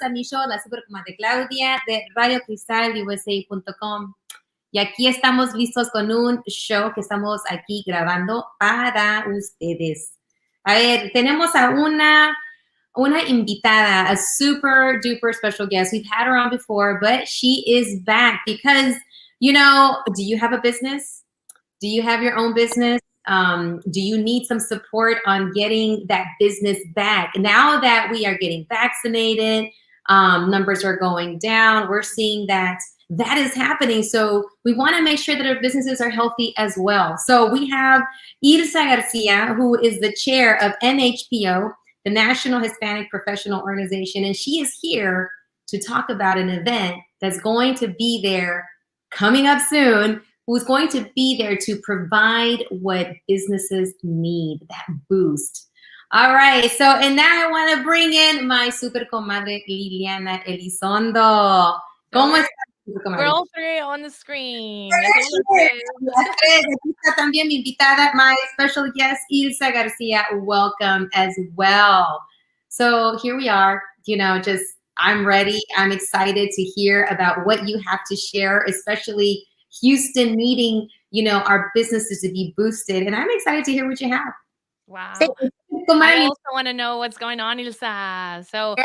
a mi show, la Super Comadre Claudia de radiocristalUSA.com. Y aquí estamos listos con un show que estamos aquí grabando para ustedes. A ver, tenemos a una invitada, a super duper special guest. We've had her on before, but she is back because, you know, do you have a business? Do you have your own business? Do you need some support on getting that business back? Now that we are getting vaccinated, numbers are going down. We're seeing that is happening. So we want to make sure that our businesses are healthy as well. So we have ILSA Garcia, who is the chair of NHPO, the National Hispanic Professional Organization, and she is here to talk about an event that's going to be there coming up soon, who's going to be there to provide what businesses need, that boost. All right, so, and now I want to bring in my super comadre Liliana Elizondo. ¿Cómo estás? We're all three on the screen. Aquí está también mi invitada, my special guest, Ilsa Garcia. Welcome as well. So here we are, you know, just I'm ready. I'm excited to hear about what you have to share, especially Houston needing, you know, our businesses to be boosted. And I'm excited to hear what you have. Wow. I also want to know what's going on, Ilsa. So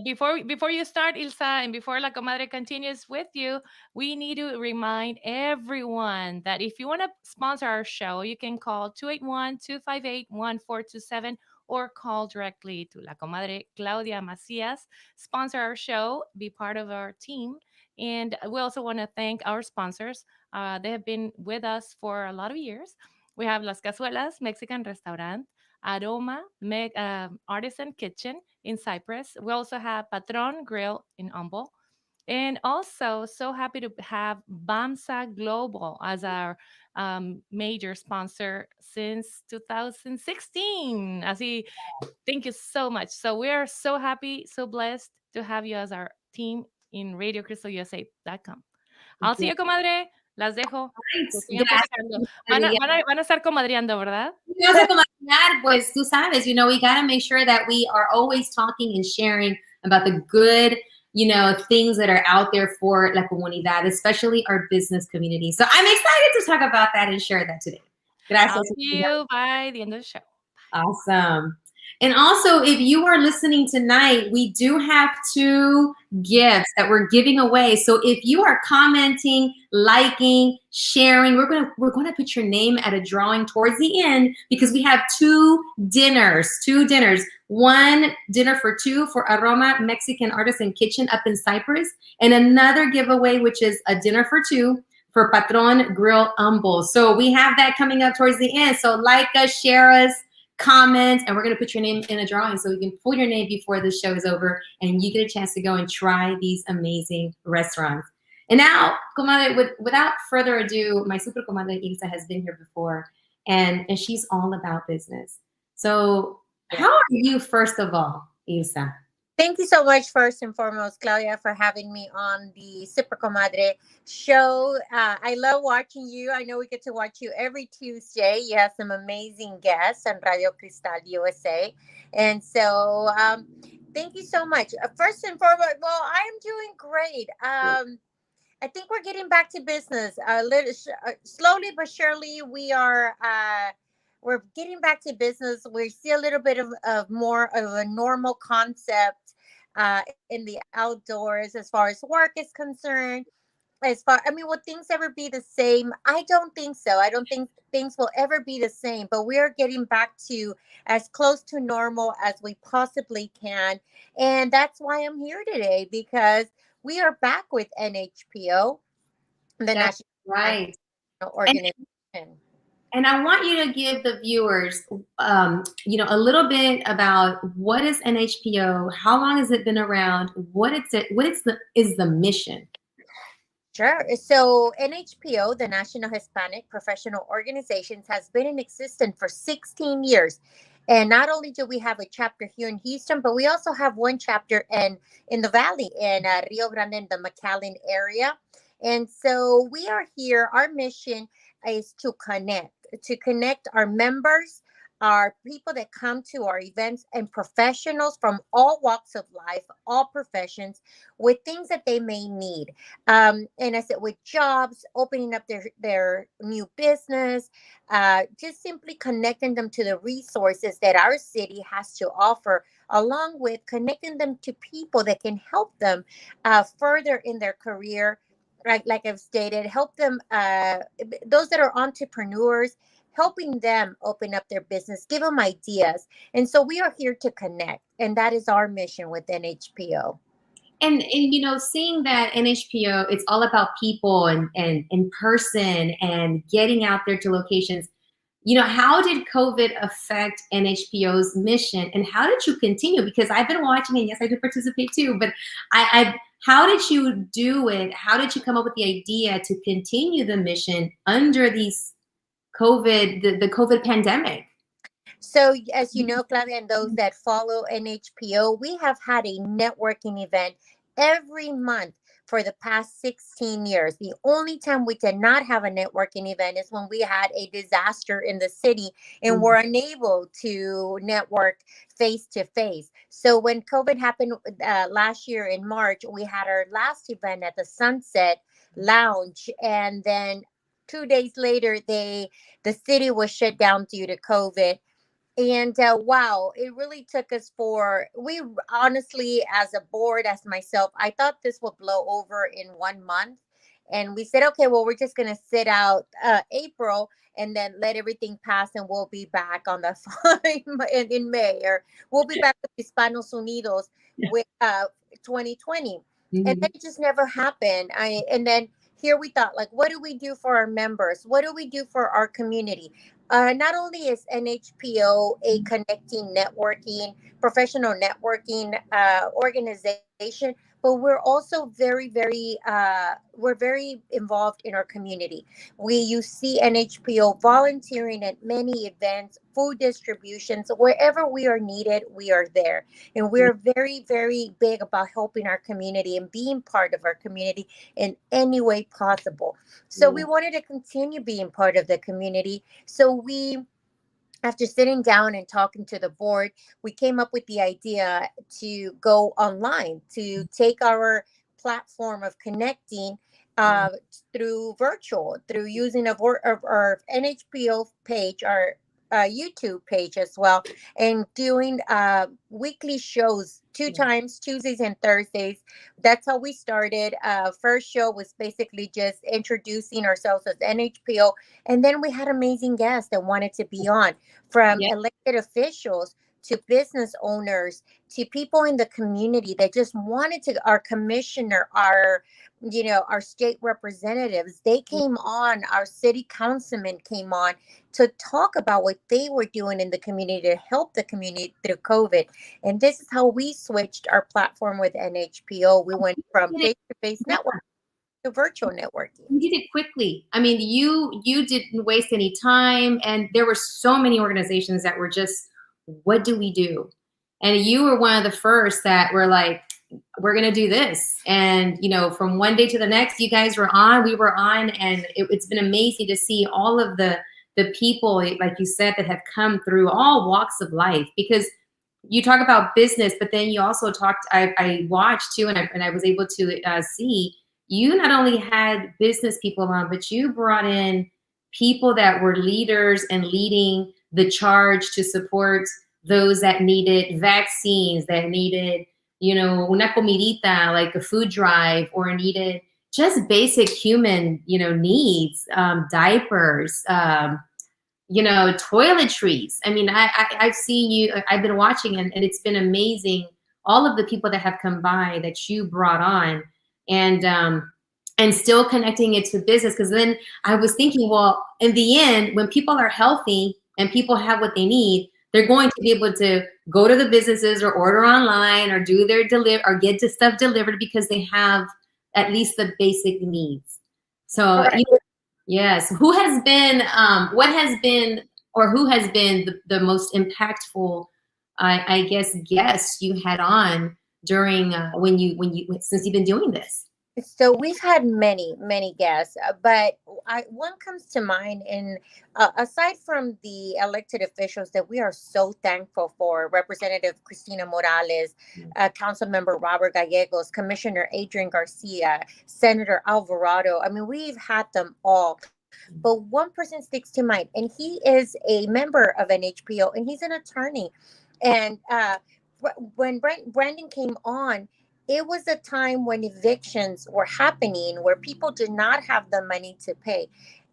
before you start, Ilsa, and before La Comadre continues with you, we need to remind everyone that if you want to sponsor our show, you can call 281-258-1427 or call directly to La Comadre Claudia Macias. Sponsor our show, be part of our team. And we also want to thank our sponsors. They have been with us for a lot of years. We have Las Cazuelas, Mexican Restaurant, Aroma, Artisan Kitchen in Cyprus. We also have Patron Grill in Humble. And also, so happy to have BAMSA Global as our major sponsor since 2016. Así, thank you so much. So we are so happy, so blessed to have you as our team in RadioCrystalUSA.com. I'll see you, comadre. Las dejo. Van a estar comadreando, ¿verdad? Vamos a comadrear, pues tú sabes, you know, we got to make sure that we are always talking and sharing about the good, you know, things that are out there for la comunidad, especially our business community. So I'm excited to talk about that and share that today. Gracias. I'll see you by the end of the show. Awesome. And also, if you are listening tonight, we do have 2 gifts that we're giving away. So if you are commenting, liking, sharing, we're gonna put your name at a drawing towards the end because we have 2 dinners. 2 dinners. One dinner for 2 for Aroma Mexican Artisan Kitchen up in Cyprus, and another giveaway, which is a dinner for 2 for Patron Grill Humble. So we have that coming up towards the end. So like us, share us, comment, and we're going to put your name in a drawing so we can pull your name before the show is over and you get a chance to go and try these amazing restaurants. And now, comadre, without further ado, my super comadre Ilsa has been here before, and she's all about business. So how are you, first of all, Ilsa? Thank you so much, first and foremost, Claudia, for having me on the Super Comadre show. I love watching you. I know we get to watch you every Tuesday. You have some amazing guests on Radio Cristal USA. And so thank you so much. First and foremost, well, I'm doing great. I think we're getting back to business. Slowly but surely, we're getting back to business. We see a little bit of more of a normal concept in the outdoors as far as work is concerned. Will things ever be the same? I don't think so. I don't think things will ever be the same, but we are getting back to as close to normal as we possibly can. And that's why I'm here today, because we are back with NHPO, the National Organization. And I want you to give the viewers, you know, a little bit about what is NHPO, how long has it been around, what is the mission? Sure. So NHPO, the National Hispanic Professional Organization, has been in existence for 16 years. And not only do we have a chapter here in Houston, but we also have one chapter in the Valley, in Rio Grande, in the McAllen area. And so we are here. Our mission is to connect our members are people that come to our events and professionals from all walks of life, all professions, with things that they may need. And I said, with jobs, opening up their new business, just simply connecting them to the resources that our city has to offer, along with connecting them to people that can help them further in their career. Like I've stated, help them, those that are entrepreneurs, helping them open up their business, give them ideas. And so we are here to connect. And that is our mission with NHPO. And you know, seeing that NHPO, it's all about people and in person and getting out there to locations. You know, how did COVID affect NHPO's mission, and how did you continue? Because I've been watching, and yes, I did participate too, but how did you do it? How did you come up with the idea to continue the mission under these the COVID pandemic? So, as you know, Claudia, and those that follow NHPO, we have had a networking event every month for the past 16 years. The only time we did not have a networking event is when we had a disaster in the city and were unable to network face to face. So, when COVID happened last year in March, we had our last event at the Sunset Lounge, and then 2 days later, the city was shut down due to COVID. And wow, it really took us we honestly, as a board, as myself, I thought this would blow over in 1 month. And we said, okay, well, we're just going to sit out April and then let everything pass, and we'll be back on the in May, or we'll be back with Hispanos Unidos with 2020. And then it just never happened. And then here we thought, like, what do we do for our members? What do we do for our community? Not only is NHPO a connecting, networking, professional networking organization, but we're also we're very involved in our community. You see NHPO volunteering at many events, food distributions, wherever we are needed, we are there. And we're very, very big about helping our community and being part of our community in any way possible. So we wanted to continue being part of the community. So after sitting down and talking to the board, we came up with the idea to go online, to take our platform of connecting through virtual, through using our NHPO page, our YouTube page as well, and doing weekly shows 2 times, Tuesdays and Thursdays. That's how we started. First show was basically just introducing ourselves as NHPO, and then we had amazing guests that wanted to be on, from elected officials to business owners to people in the community that just wanted to. Our commissioner, our state representatives, they came on. Our city councilman came on to talk about what they were doing in the community to help the community through COVID. And this is how we switched our platform with NHPO. We went from face-to-face network to virtual networking. You did it quickly. I mean, you didn't waste any time, and there were so many organizations that were just, what do we do? And you were one of the first that were like, we're going to do this. And, from one day to the next, you guys were on, we were on, and it's been amazing to see all of the people, like you said, that have come through all walks of life. Because you talk about business, but then you also talked, I watched too, and I was able to see, you not only had business people on, but you brought in people that were leaders and leading the charge to support those that needed vaccines, that needed, una comidita, like a food drive, or needed just basic human, needs, diapers, toiletries. I mean, I've seen you, I've been watching, and it's been amazing. All of the people that have come by that you brought on, and still connecting it to business. Because then I was thinking, well, in the end, when people are healthy and people have what they need, they're going to be able to go to the businesses or order online or do their or get the stuff delivered, because they have at least the basic needs. So, yes. Who has been, who has been the most impactful, guest you had on during since you've been doing this? So we've had many guests, but one comes to mind. And aside from the elected officials that we are so thankful for, Representative Cristina Morales, Councilmember Robert Gallegos, Commissioner Adrian Garcia, Senator Alvarado. I mean, we've had them all. But one person sticks to mind, and he is a member of NHPO, and he's an attorney. And when Brandon came on, it was a time when evictions were happening, where people did not have the money to pay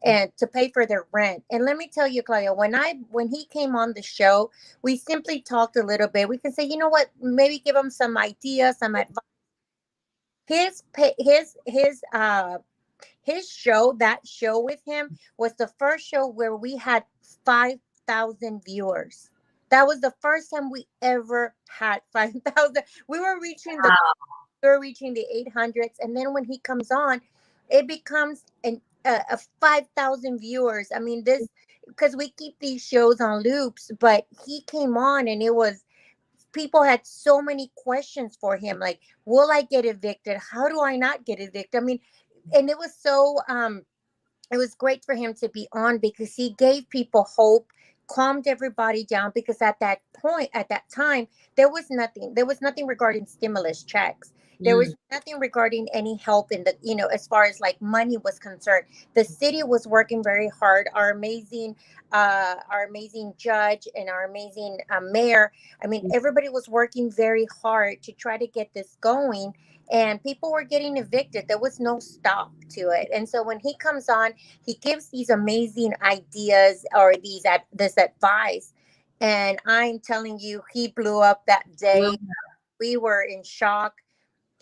and to pay for their rent. And let me tell you, Claudia, when he came on the show, we simply talked a little bit. We can say, you know what, maybe give him some ideas, some advice. His show, that show with him, was the first show where we had 5,000 viewers. That was the first time we ever had 5,000. We were reaching the 800s, and then when he comes on, it becomes a 5,000 viewers. I mean, this, because we keep these shows on loops, but he came on, and it was, people had so many questions for him, like, will I get evicted? How do I not get evicted? I mean, and it was so it was great for him to be on, because he gave people hope, calmed everybody down, because at that point, at that time, there was nothing regarding stimulus checks. There was nothing regarding any help in the, as far as like money was concerned. The city was working very hard. Our amazing judge and our amazing mayor, I mean, everybody was working very hard to try to get this going, and people were getting evicted. There was no stop to it. And so when he comes on, he gives these amazing ideas, or this advice, and I'm telling you, he blew up that day. We were in shock.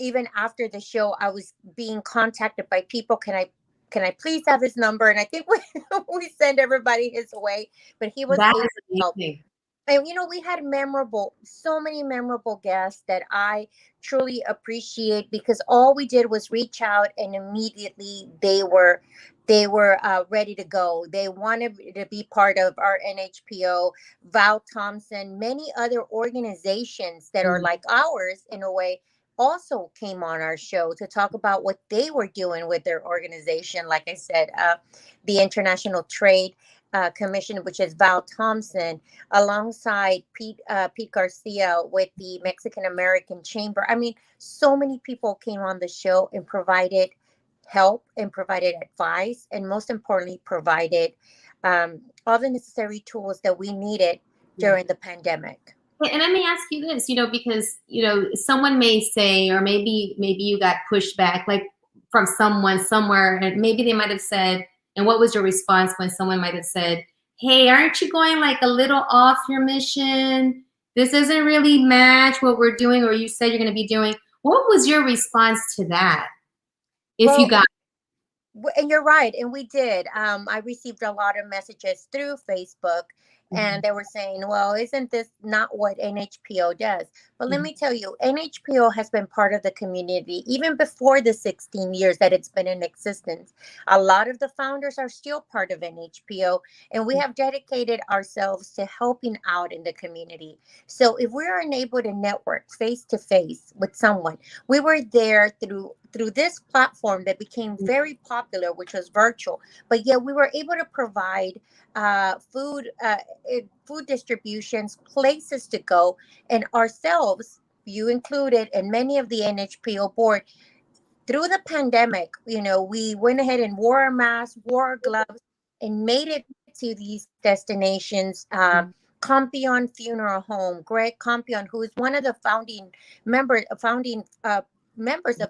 Even after the show, I was being contacted by people. Can I please have his number? And I think we send everybody his way, but he was That able is to help. amazing. And we had so many memorable guests that I truly appreciate, because all we did was reach out, and immediately they were ready to go. They wanted to be part of our NHPO. Val Thompson, many other organizations that are like ours in a way, also came on our show to talk about what they were doing with their organization. Like I said, the International Trade Commission, which is Val Thompson, alongside Pete Garcia with the Mexican American Chamber. I mean, so many people came on the show and provided help and provided advice, and most importantly, provided all the necessary tools that we needed during the pandemic. And let me ask you this, because, someone may say, or maybe you got pushed back, like from someone somewhere, and maybe they might have said, and what was your response when someone might have said, hey, aren't you going like a little off your mission? This doesn't really match what we're doing, or you said you're going to be doing. What was your response to that? If you got. And you're right, and we did. I received a lot of messages through Facebook, and they were saying, well, isn't this not what NHPO does? But let me tell you, NHPO has been part of the community even before the 16 years that it's been in existence. A lot of the founders are still part of NHPO, and we have dedicated ourselves to helping out in the community. So if we're unable to network face to face with someone, we were there through this platform that became very popular, which was virtual. But yet we were able to provide food distributions, places to go, and ourselves, you included, and many of the NHPO board. Through the pandemic, we went ahead and wore our masks, wore our gloves, and made it to these destinations. Compion Funeral Home, Greg Compion, who is one of the founding members of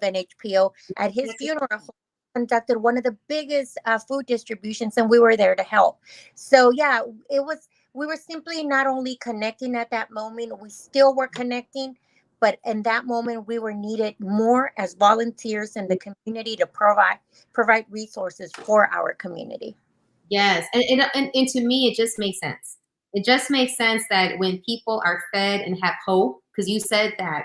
NHPO, at his funeral home, conducted one of the biggest food distributions, and we were there to help. So yeah, we were simply not only connecting at that moment, we still were connecting, but in that moment we were needed more as volunteers in the community to provide resources for our community. Yes, and to me, it just makes sense. It just makes sense that when people are fed and have hope, because you said that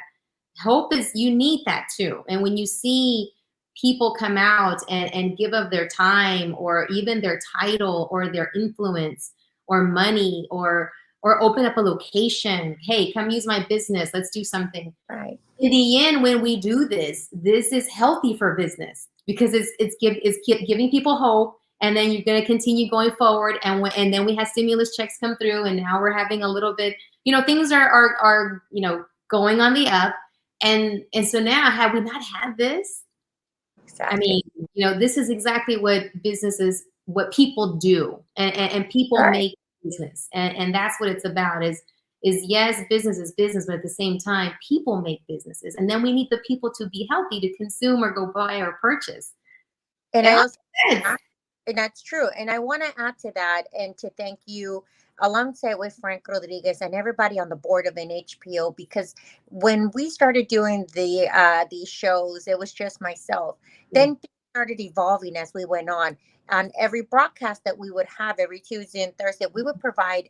hope is, you need that too. And when you see people come out and give of their time, or even their title, or their influence, or money, or open up a location, hey, come use my business, let's do something. Right. in the end, when we do this is healthy for business because it's giving people hope. And then you're going to continue going forward. And then we had stimulus checks come through, and now we're having a little bit, things are going on the up. And so now, have we not had this? Exactly. I mean, this is exactly what people do, and people make business, and that's what it's about. Is yes, business is business, but at the same time, people make businesses, and then we need the people to be healthy to consume or go buy or purchase. And I also, and that's true. And I want to add to that and to thank you alongside with Frank Rodriguez and everybody on the board of NHPO, because when we started doing these shows, it was just myself. Then things started evolving as we went on. On every broadcast that we would have every Tuesday and Thursday, we would provide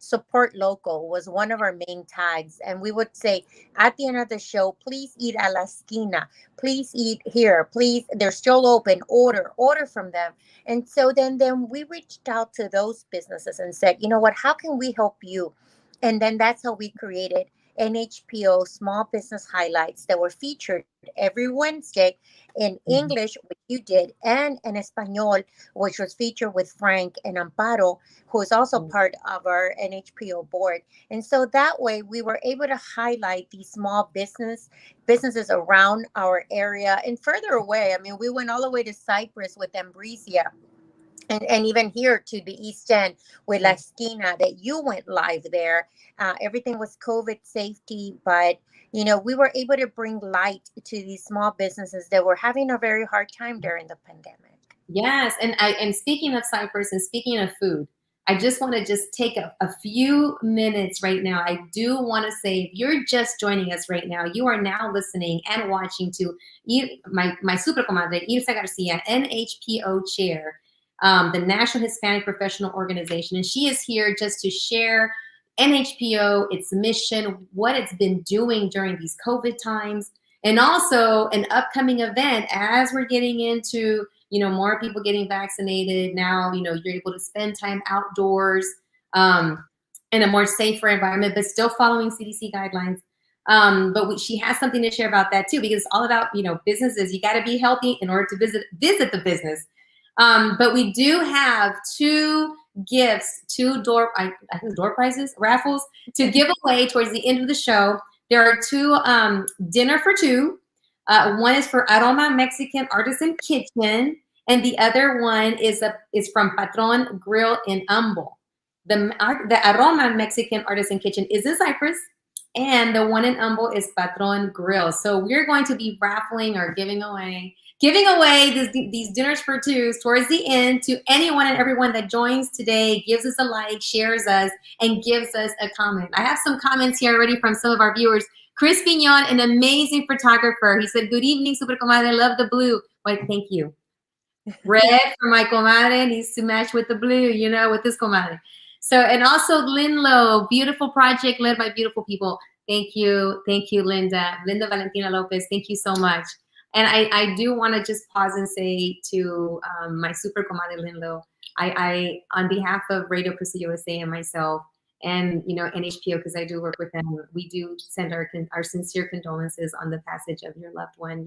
support local was one of our main tags. And we would say at the end of the show, please eat a la esquina, please eat here, please, they're still open, order from them. And so then we reached out to those businesses and said, you know what, how can we help you? And then that's how we created NHPO Small Business Highlights that were featured every Wednesday in English, which you did, and in Espanol, which was featured with Frank and Amparo, who is also part of our NHPO board. And so that way we were able to highlight these small businesses around our area and further away. I mean, we went all the way to Cyprus with Ambresia. And even here to the East End with La Esquina, that you went live there. Everything was COVID safety, but we were able to bring light to these small businesses that were having a very hard time during the pandemic. Yes, and speaking of Cyprus and speaking of food, I just want to take a few minutes right now. I do want to say, if you're just joining us right now, you are now listening and watching to my super comadre, ILSA Garcia, NHPO chair, the National Hispanic Professional Organization. And she is here just to share NHPO, its mission, what it's been doing during these COVID times, and also an upcoming event as we're getting into, more people getting vaccinated. Now, you're able to spend time outdoors in a more safer environment, but still following CDC guidelines. But she has something to share about that too, because it's all about, businesses. You got to be healthy in order to visit the business. But we do have two gifts, door prizes, raffles to give away towards the end of the show. There are two dinner for two. One is for Aroma Mexican Artisan Kitchen, and the other one is from Patron Grill in Humble. The Aroma Mexican Artisan Kitchen is in Cyprus, and the one in Humble is Patron Grill. So we're going to be raffling or giving away these dinners for twos towards the end to anyone and everyone that joins today, gives us a like, shares us, and gives us a comment. I have some comments here already from some of our viewers. Chris Pignon, an amazing photographer. He said, good evening, Super Comadre. I love the blue. Why, thank you. Red for my comadre needs to match with the blue, with this comadre. So, and also Linlo, beautiful project led by beautiful people. Thank you. Thank you, Linda. Linda Valentina Lopez, thank you so much. And I do want to just pause and say to my super comadre Linlo, I on behalf of Radio Crystal USA and myself, and NHPO, because I do work with them, we do send our sincere condolences on the passage of your loved one,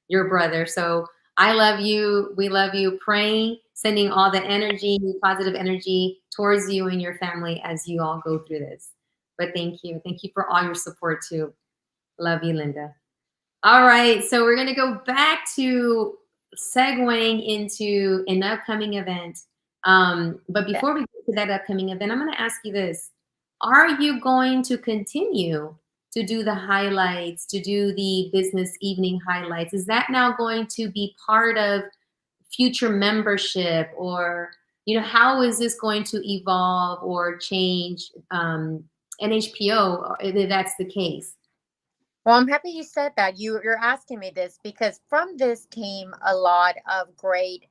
your brother. So I love you. We love you. Praying, sending all the energy, positive energy towards you and your family as you all go through this. But thank you. Thank you for all your support too. Love you, Linda. All right, so we're going to go back to segueing into an upcoming event. But before we get to that upcoming event, I'm going to ask you this. Are you going to continue to do the highlights, to do the business evening highlights? Is that now going to be part of future membership? Or, how is this going to evolve or change NHPO if that's the case? Well, I'm happy you said that. You're asking me this because from this came a lot of great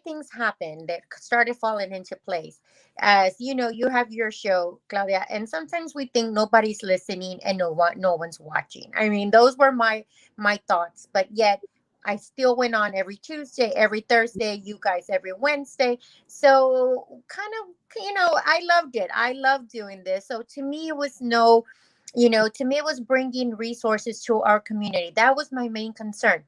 things happened that started falling into place. As you know, you have your show, Claudia, and sometimes we think nobody's listening and no one's watching. I mean, those were my thoughts, but yet I still went on every Tuesday, every Thursday, you guys every Wednesday. So kind of, I loved it. I love doing this. So to me, it was You know, to me, it was bringing resources to our community. That was my main concern.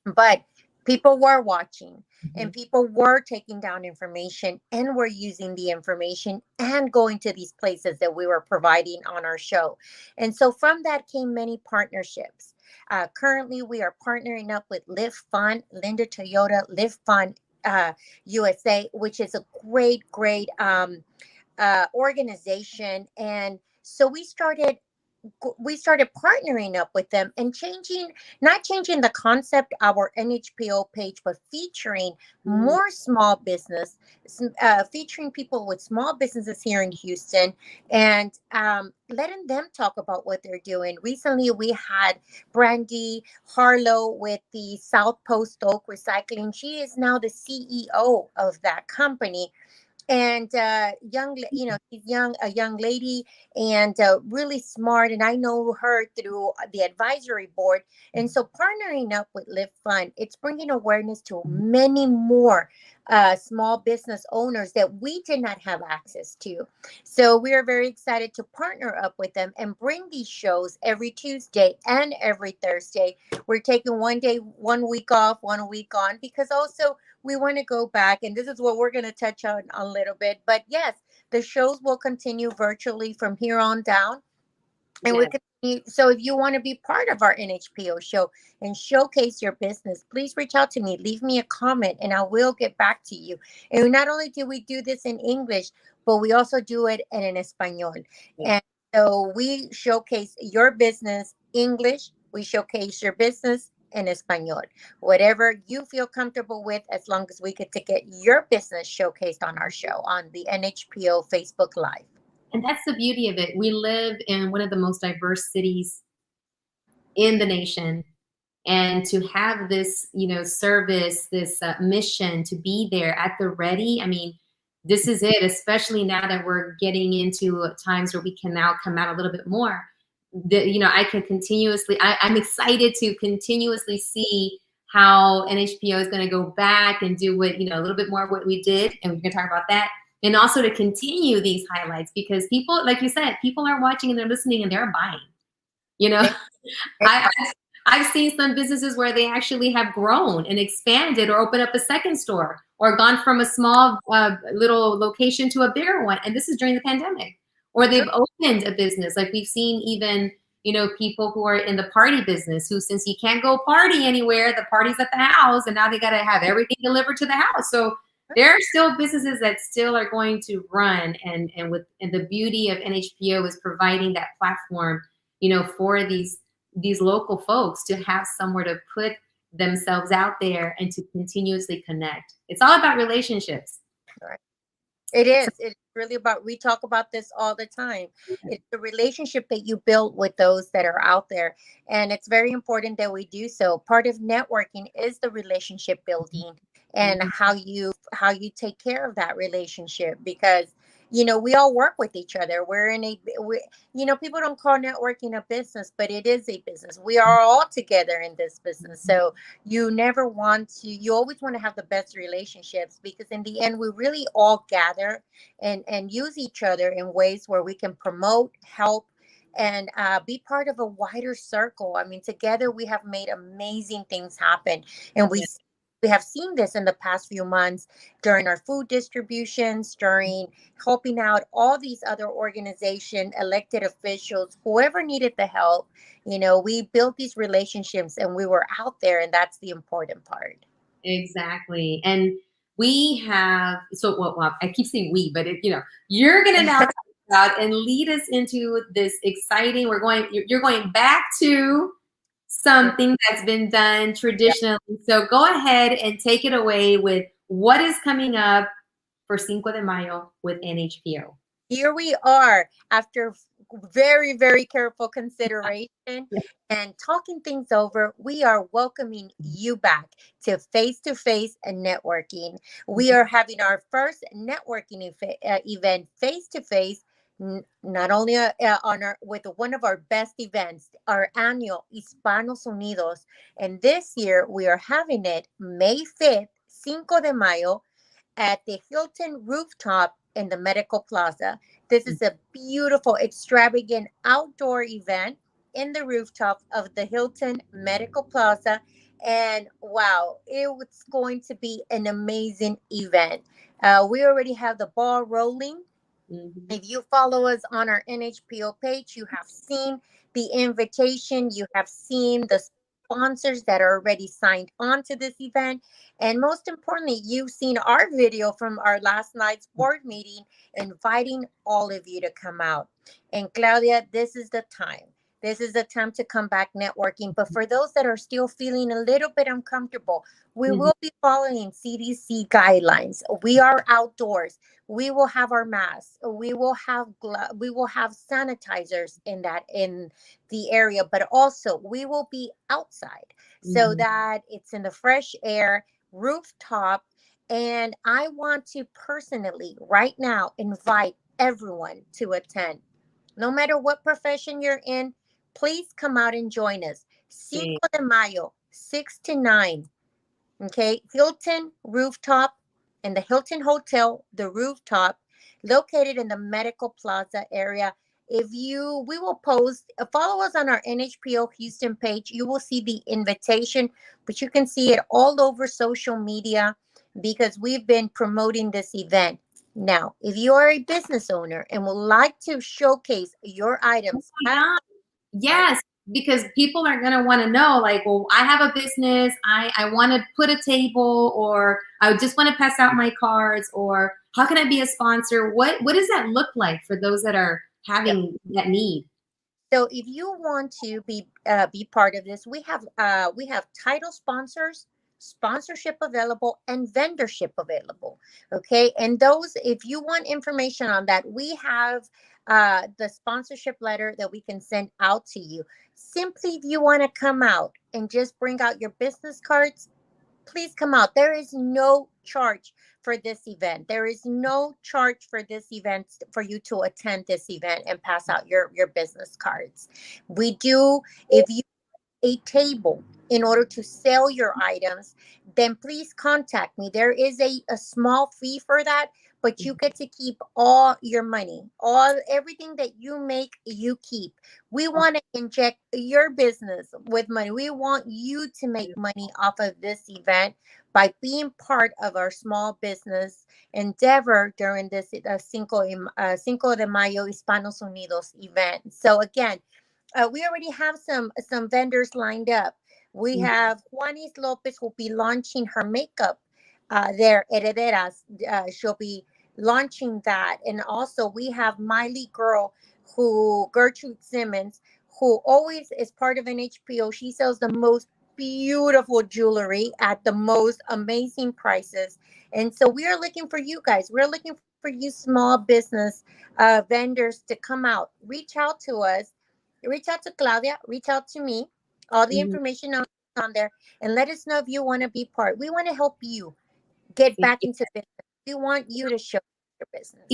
But people were watching, and people were taking down information and were using the information and going to these places that we were providing on our show. And so from that came many partnerships. Currently, we are partnering up with Live Fun, Linda Toyota, Live Fun USA, which is a great organization. And so we started partnering up with them and not changing the concept of our NHPO page, but featuring more small business, featuring people with small businesses here in Houston, and letting them talk about what they're doing. Recently, we had Brandy Harlow with the South Post Oak Recycling. She is now the CEO of that company, and she's a young lady, and really smart, and I know her through the advisory board. And so partnering up with Live Fun, it's bringing awareness to many more small business owners that we did not have access to. So we are very excited to partner up with them and bring these shows every Tuesday and every Thursday. We're taking one day, 1 week off, 1 week on, because also we want to go back, and this is what we're going to touch on a little bit. But yes, the shows will continue virtually from here on down. And we continue. So if you want to be part of our NHPO show and showcase your business, please reach out to me. Leave me a comment, and I will get back to you. And not only do we do this in English, but we also do it in Espanol. And so we showcase your business English. We showcase your business in Espanol. Whatever you feel comfortable with, as long as we get to get your business showcased on our show on the NHPO Facebook Live. And that's the beauty of it. We live in one of the most diverse cities in the nation. And to have this, service, this mission to be there at the ready, I mean, this is it, especially now that we're getting into times where we can now come out a little bit more. I can continuously, I'm excited to continuously see how NHPO is going to go back and do what, a little bit more of what we did. And we're going to talk about that. And also to continue these highlights, because people, like you said, people are watching and they're listening and they're buying. I've seen some businesses where they actually have grown and expanded or opened up a second store or gone from a small little location to a bigger one. And this is during the pandemic. Or they've opened a business. Like we've seen even, people who are in the party business who, since you can't go party anywhere, the party's at the house, and now they got to have everything delivered to the house. So there are still businesses that still are going to run. And the beauty of NHPO is providing that platform, for these local folks to have somewhere to put themselves out there and to continuously connect. It's all about relationships. Right. It is. It's really about, we talk about this all the time. It's the relationship that you build with those that are out there. And it's very important that we do so. Part of networking is the relationship building and how you take care of that relationship, because we all work with each other. People don't call networking a business, but it is a business. We are all together in this business. So you always want to have the best relationships, because in the end, we really all gather and use each other in ways where we can promote, help, and be part of a wider circle. I mean, together we have made amazing things happen. And we have seen this in the past few months during our food distributions, during helping out all these other organizations, elected officials, whoever needed the help. We built these relationships and we were out there, and that's the important part. Exactly. And we have, I keep saying we, but you're going to now talk about and lead us into this exciting, you're going back to something that's been done traditionally. So go ahead and take it away with what is coming up for Cinco de Mayo with NHPO. Here we are, after very, very careful consideration and talking things over. We are welcoming you back to face-to-face networking. We are having our first networking event face-to-face, not only with one of our best events, our annual Hispanos Unidos. And this year we are having it May 5th, Cinco de Mayo, at the Hilton Rooftop in the Medical Plaza. This is a beautiful, extravagant outdoor event in the rooftop of the Hilton Medical Plaza. And wow, it's going to be an amazing event. We already have the ball rolling. Mhm. If you follow us on our NHPO page, you have seen the invitation, you have seen the sponsors that are already signed on to this event. And most importantly, you've seen our video from our last night's board meeting inviting all of you to come out. And Claudia, this is the time. This is the time to come back networking. But for those that are still feeling a little bit uncomfortable, we Mhm. will be following CDC guidelines. We are outdoors. We will have our masks. We will have we will have sanitizers in the area, but also we will be outside so Mhm. that it's in the fresh air, rooftop. And I want to personally right now invite everyone to attend. No matter what profession you're in, please come out and join us. Sí. 5 de Mayo, 6 to 9. Okay, Hilton Rooftop in the Hilton Hotel, the rooftop, located in the Medical Plaza area. We will post, follow us on our NHPO Houston page. You will see the invitation, but you can see it all over social media because we've been promoting this event. Now, if you are a business owner and would like to showcase your Oh items, my God. Yes, because people are gonna want to know, like, well, I have a business, I want to put a table, or I just want to pass out my cards, or how can I be a sponsor? What does that look like for those that are having that need? so if you want to be part of this, we have title sponsors, sponsorship available, and vendorship available. Okay, and those, if you want information on that, we have the sponsorship letter that we can send out to you. Simply, if you want to come out and just bring out your business cards, please come out. There is no charge for this event. There is no charge for this event for you to attend this event and pass out your business cards. We do, if you a table in order to sell your items, then please contact me. There is a small fee for that, but you get to keep all your money. Everything that you make, you keep. We want to inject your business with money. We want you to make money off of this event by being part of our small business endeavor during this Cinco de Mayo Hispanos Unidos event. So again, we already have some vendors lined up. We have Juanis Lopez who'll be launching her makeup there, Herederas. She'll be launching that. And also we have Miley Girl, Gertrude Simmons, who always is part of an HPO. She sells the most beautiful jewelry at the most amazing prices. And so we are looking for you guys. We're looking for you small business vendors to come out. Reach out to Claudia, reach out to me. All the Mhm. information on there, and let us know if you want to be part. We want to help you get Sí. back into business. We want you to show your Y business.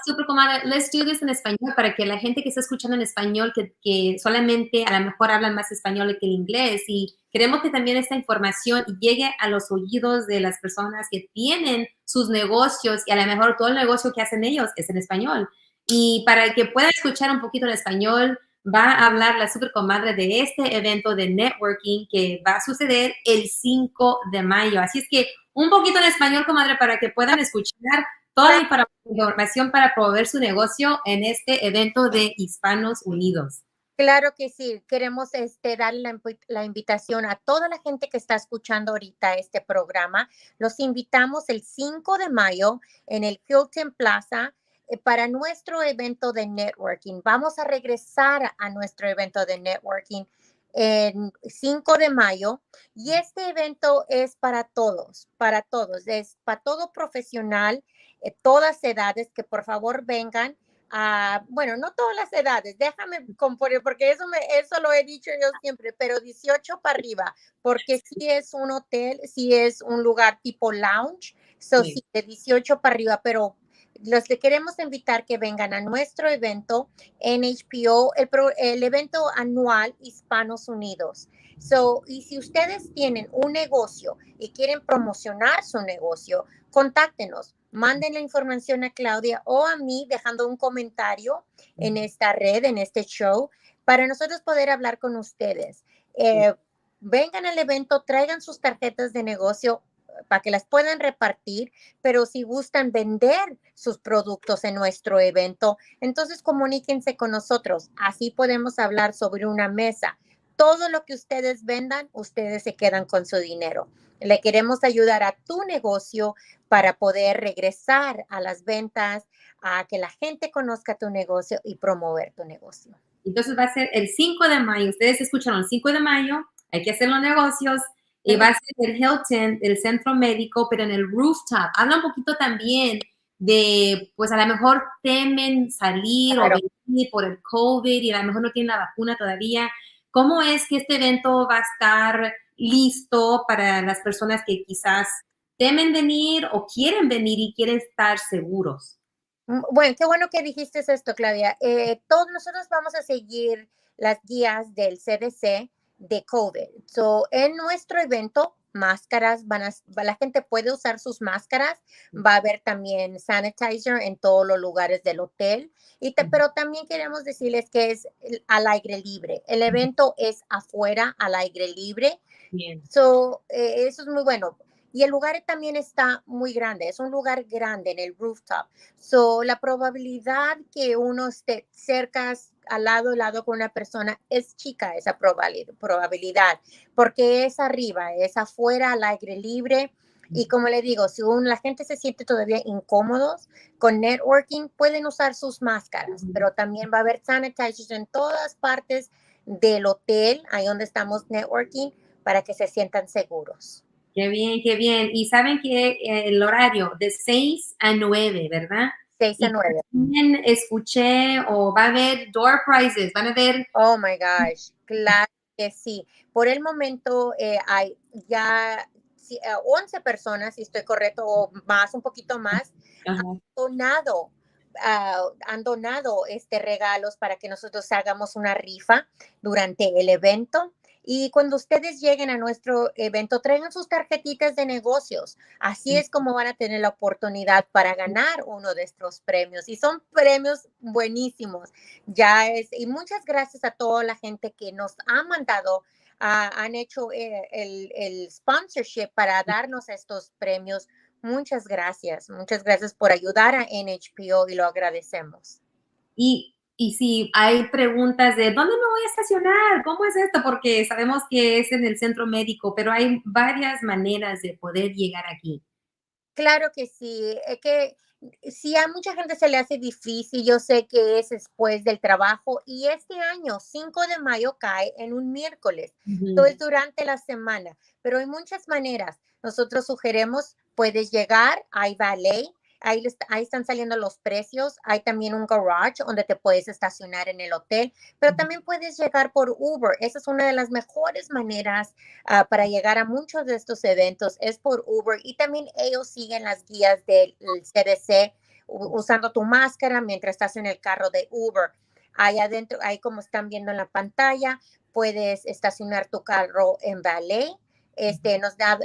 super comadre, let's do this en español para que la gente que está escuchando en español, que solamente a lo mejor hablan más español que el inglés, y queremos que también esta información llegue a los oídos de las personas que tienen sus negocios, y a lo mejor todo el negocio que hacen ellos es en español. Y para que pueda escuchar un poquito en español, va a hablar la super comadre de este evento de networking que va a suceder el 5 de mayo. Así es que un poquito en español, comadre, para que puedan escuchar toda la información para promover su negocio en este evento de Hispanos Unidos. Claro que sí, queremos darle la invitación a toda la gente que está escuchando ahorita este programa. Los invitamos el 5 de mayo en el Hilton Plaza para nuestro evento de networking. Vamos a regresar a nuestro evento de networking en 5 de mayo, y este evento es para todos, es para todo profesional, todas edades, que por favor vengan. Bueno, no todas las edades, déjame componer, porque eso lo he dicho yo siempre, pero 18 para arriba, porque si es un hotel, si es un lugar tipo lounge, Sí. sí, de 18 para arriba, pero Los que queremos invitar que vengan a nuestro evento NHPO, el evento anual Hispanos Unidos. Y si ustedes tienen un negocio y quieren promocionar su negocio, contáctenos. Manden la información a Claudia o a mí dejando un comentario en esta red, en este show, para nosotros poder hablar con ustedes. Vengan al evento, traigan sus tarjetas de negocio para que las puedan repartir, pero si gustan vender sus productos en nuestro evento, entonces comuníquense con nosotros. Así podemos hablar sobre una mesa. Todo lo que ustedes vendan, ustedes se quedan con su dinero. Le queremos ayudar a tu negocio para poder regresar a las ventas, a que la gente conozca tu negocio y promover tu negocio. Entonces va a ser el 5 de mayo. Ustedes escucharon el 5 de mayo. Hay que hacer los negocios. Y va a ser el Hilton, el centro médico, pero en el rooftop. Habla un poquito también de, pues a lo mejor temen salir Claro. o venir por el COVID y a lo mejor no tienen la vacuna todavía. ¿Cómo es que este evento va a estar listo para las personas que quizás temen venir o quieren venir y quieren estar seguros? Bueno, qué bueno que dijiste esto, Claudia. Todos nosotros vamos a seguir las guías del CDC de COVID. En nuestro evento, máscaras, la gente puede usar sus máscaras. Va a haber también sanitizer en todos los lugares del hotel. Pero también queremos decirles que es al aire libre. El evento es afuera, al aire libre. Bien. Eso es muy bueno. Y el lugar también está muy grande, es un lugar grande en el rooftop. La probabilidad que uno esté cerca, al lado con una persona, es chica esa probabilidad, porque es arriba, es afuera, al aire libre. Y como le digo, si la gente se siente todavía incómodos con networking, pueden usar sus máscaras, pero también va a haber sanitizers en todas partes del hotel, ahí donde estamos networking, para que se sientan seguros. Qué bien, qué bien. Y saben que el horario de 6 a 9, ¿verdad? 6 a Y 9. también escuché o va a haber door prizes, van a haber. Oh my gosh, claro que sí. Por el momento hay ya 11 personas, si estoy correcto, o más, un poquito más, Ajá. donado, han donado regalos para que nosotros hagamos una rifa durante el evento. Y cuando ustedes lleguen a nuestro evento, traigan sus tarjetitas de negocios. Así es como van a tener la oportunidad para ganar uno de estos premios. Y son premios buenísimos. Y muchas gracias a toda la gente que nos ha mandado, han hecho el sponsorship para darnos estos premios. Muchas gracias por ayudar a NHPO y lo agradecemos. Y si hay preguntas de dónde me voy a estacionar, cómo es esto, porque sabemos que es en el centro médico, pero hay varias maneras de poder llegar aquí. Claro que sí, que si a mucha gente se le hace difícil, yo sé que es después del trabajo y este año, 5 de mayo, cae en un miércoles, entonces durante la semana, pero hay muchas maneras. Nosotros sugerimos, puedes llegar, hay valet, ahí están saliendo los precios, hay también un garage donde te puedes estacionar en el hotel, pero también puedes llegar por Uber. Esa es una de las mejores maneras para llegar a muchos de estos eventos, es por Uber, y también ellos siguen las guías del CDC usando tu máscara mientras estás en el carro de Uber. Ahí adentro, ahí como están viendo en la pantalla, puedes estacionar tu carro en valet.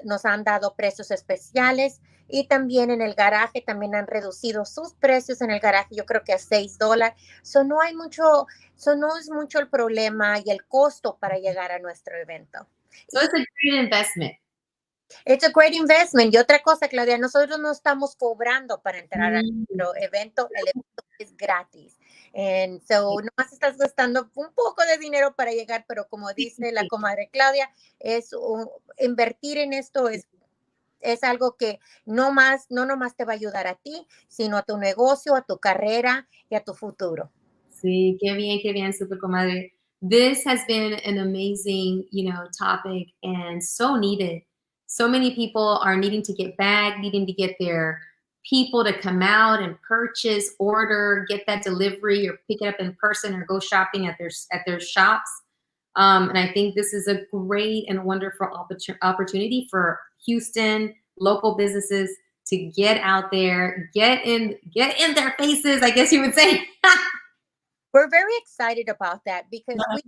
Nos han dado precios especiales y también en el garaje también han reducido sus precios en el garaje, yo creo que a $6. No es mucho el problema y el costo para llegar a nuestro evento. So it's a great investment. It's a great investment. Y otra cosa, Claudia, nosotros no estamos cobrando para entrar a nuestro evento. El evento es gratis. Nomás estás gastando un poco de dinero para llegar, pero como dice la comadre Claudia, invertir en esto es algo que no nomás te va a ayudar a ti, sino a tu negocio, a tu carrera y a tu futuro. Sí, qué bien, super comadre. This has been an amazing, topic and so needed. So many people are needing to get back, needing to get their people to come out and purchase, order, get that delivery, or pick it up in person, or go shopping at their shops. And I think this is a great and wonderful opportunity for Houston local businesses to get out there, get in their faces, I guess you would say. We're very excited about that because we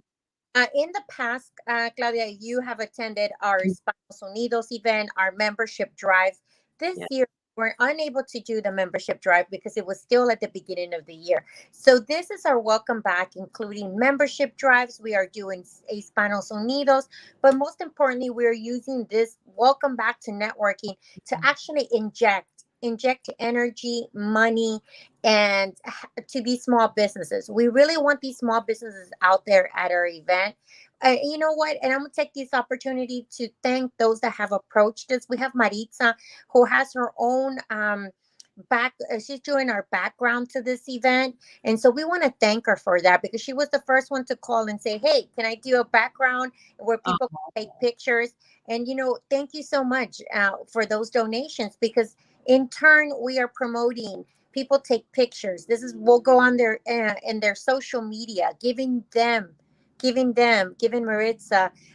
in the past, Claudia, you have attended our Hispanos Unidos event, our membership drive. This Yeah. year, we're unable to do the membership drive because it was still at the beginning of the year. So this is our welcome back, including membership drives. We are doing Hispanos Unidos, but most importantly, we're using this welcome back to networking to actually inject energy, money, and to these small businesses. We really want these small businesses out there at our event. You know what? And I'm going to take this opportunity to thank those that have approached us. We have Maritza, who has her own she's doing our background to this event. And so we want to thank her for that because she was the first one to call and say, hey, can I do a background where people can take pictures? And, thank you so much for those donations because in turn, we are promoting people take pictures. We'll go on their in their social media, giving Maritza,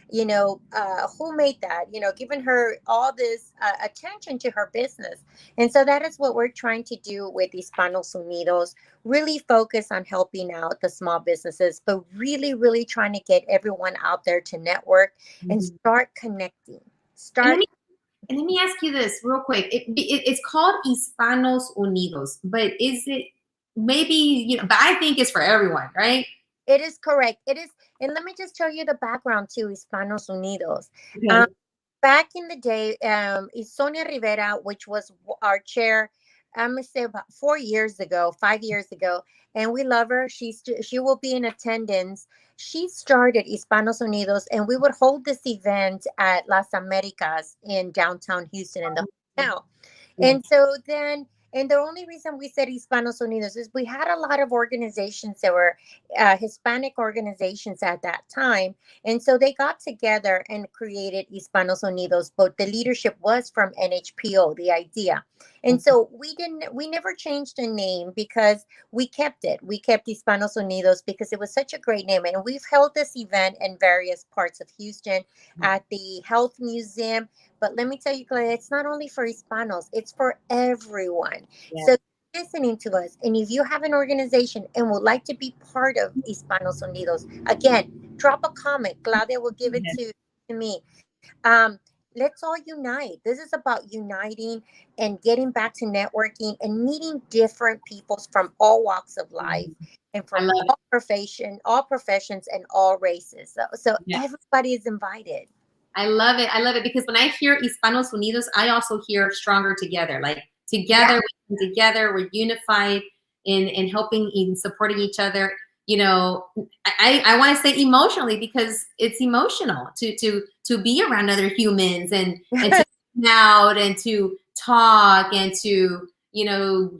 who made that, giving her all this attention to her business. And so that is what we're trying to do with Hispanos Unidos, really focus on helping out the small businesses, but really, really trying to get everyone out there to network and start connecting. And let me ask you this real quick. It's called Hispanos Unidos, but is it maybe, but I think it's for everyone, right? It is correct. It is. And let me just tell you the background to Hispanos Unidos. Okay. Back in the day, Sonia Rivera, which was our chair, I'm going to say about 5 years ago, and we love her. She will be in attendance. She started Hispanos Unidos, and we would hold this event at Las Americas in downtown Houston in the hotel. Yeah. And so then, and the only reason we said Hispanos Unidos is we had a lot of organizations that were Hispanic organizations at that time. And so they got together and created Hispanos Unidos, but the leadership was from NHPO, the idea. And so we never changed the name because we kept it. We kept Hispanos Unidos because it was such a great name. And we've held this event in various parts of Houston at the Health Museum. But let me tell you, Claudia, it's not only for Hispanos, it's for everyone. Yeah. So listening to us, and if you have an organization and would like to be part of Hispanos Unidos, again, drop a comment. Claudia will give it to me. Let's all unite. This is about uniting and getting back to networking and meeting different people from all walks of life and from all professions and all races. So everybody is invited. I love it. I love it because when I hear Hispanos Unidos, I also hear stronger together. Like together, we're unified in helping, in supporting each other. I want to say emotionally because it's emotional to be around other humans and to hang out and to talk and to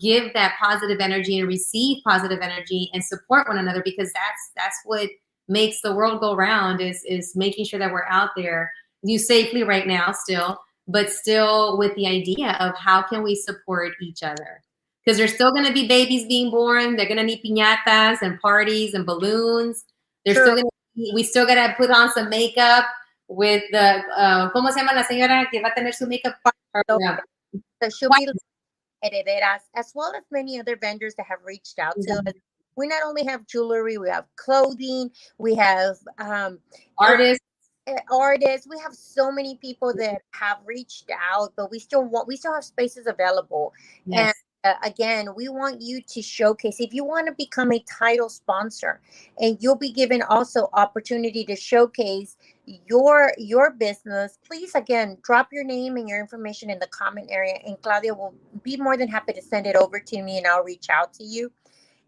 give that positive energy and receive positive energy and support one another because that's what makes the world go round is making sure that we're out there. You safely right now still, but still with the idea of how can we support each other? Because there's still going to be babies being born. They're going to need piñatas and parties and balloons. We still got to put on some makeup with the, ¿cómo se llama la señora que va a tener su makeup? So she'll be herederas, as well as many other vendors that have reached out to us. We not only have jewelry, we have clothing, we have artists. We have so many people that have reached out, but we still have spaces available. Yes. And again, we want you to showcase. If you want to become a title sponsor, and you'll be given also opportunity to showcase your business, please again drop your name and your information in the comment area, and Claudia will be more than happy to send it over to me, and I'll reach out to you.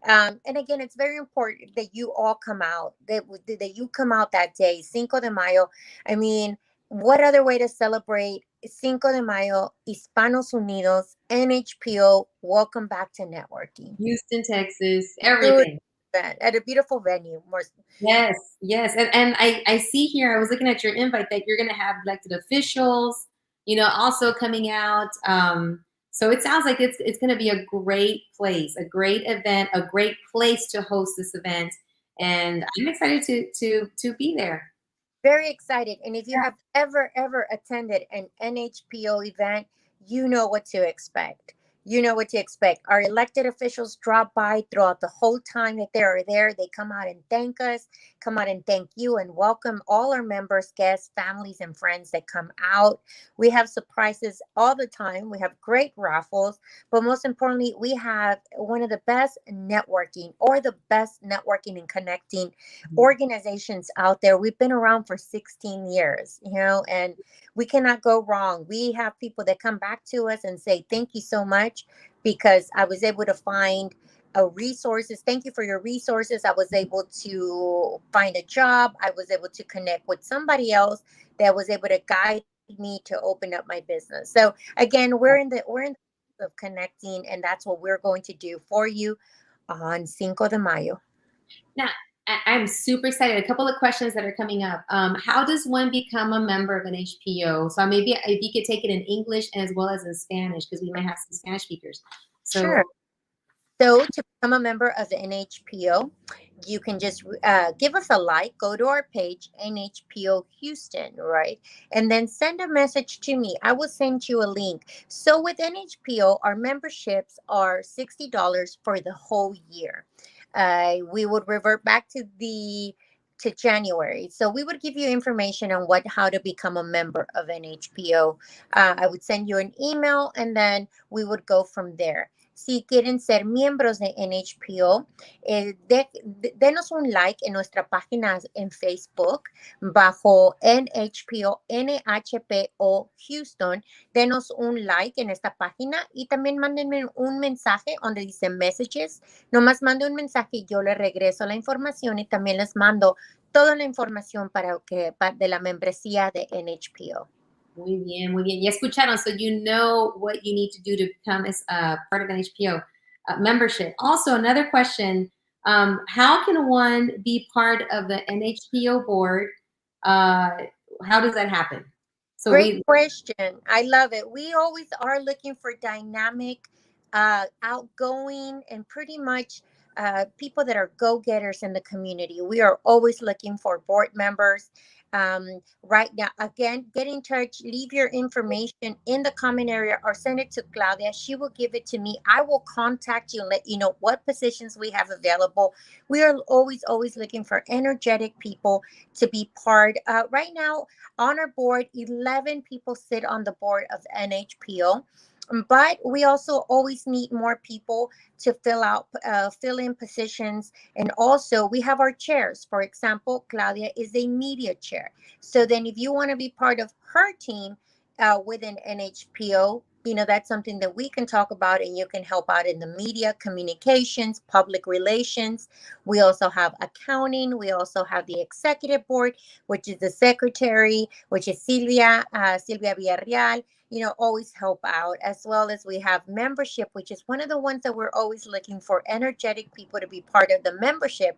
And again, it's very important that you all come out, that you come out that day, Cinco de Mayo. I mean, what other way to celebrate Cinco de Mayo, Hispanos Unidos, NHPO, welcome back to networking. Houston, Texas, everything. At a beautiful venue. Yes. And I see here, I was looking at your invite that you're going to have elected officials, also coming out. So it sounds like it's going to be a great place, a great event, a great place to host this event. And I'm excited to be there. Very excited. And if you have ever attended an NHPO event, you know what to expect. You know what to expect. Our elected officials drop by throughout the whole time that they are there. They come out and thank us, come out and thank you, and welcome all our members, guests, families, and friends that come out. We have surprises all the time. We have great raffles, but most importantly, we have one of the best networking or the best networking and connecting organizations out there. We've been around for 16 years, and we cannot go wrong. We have people that come back to us and say, thank you so much because I was able to find resources. Thank you for your resources. I was able to find a job. I was able to connect with somebody else that was able to guide me to open up my business. So again, we're in the of connecting, and that's what we're going to do for you on Cinco de Mayo. Now, I'm super excited. A couple of questions that are coming up. How does one become a member of an HPO? So maybe if you could take it in English as well as in Spanish, because we might have some Spanish speakers. So, Sure. So to become a member of the NHPO, you can just give us a like, go to our page, NHPO Houston, right? And then send a message to me. I will send you a link. So with NHPO, our memberships are $60 for the whole year. We would revert back to January. So we would give you information on how to become a member of NHPO. I would send you an email and then we would go from there. Si quieren ser miembros de NHPO, denos un like en nuestra página en Facebook bajo NHPO Houston. Denos un like en esta página y también mándenme un mensaje donde dice messages. Nomás mande un mensaje y yo le regreso la información y también les mando toda la información de la membresía de NHPO. muy bien, muy bien. Ya escucharon, so you know what you need to do to become as part of an HPO membership. Also, another question, how can one be part of the NHPO board? How does that happen? So Great question. I love it. We always are looking for dynamic, outgoing, and pretty much people that are go-getters in the community. We are always looking for board members. Right now, again, get in touch, leave your information in the comment area or send it to Claudia. She will give it to me. I will contact you and let you know what positions we have available. We are always looking for energetic people to be part. Right now, on our board, 11 people sit on the board of NHPO. But we also always need more people to fill in positions. And also we have our chairs. For example, Claudia is a media chair. So then if you want to be part of her team within NHPO, that's something that we can talk about and you can help out in the media, communications, public relations. We also have accounting. We also have the executive board, which is the secretary, which is Silvia Villarreal. Always help out, as well as we have membership, which is one of the ones that we're always looking for energetic people to be part of the membership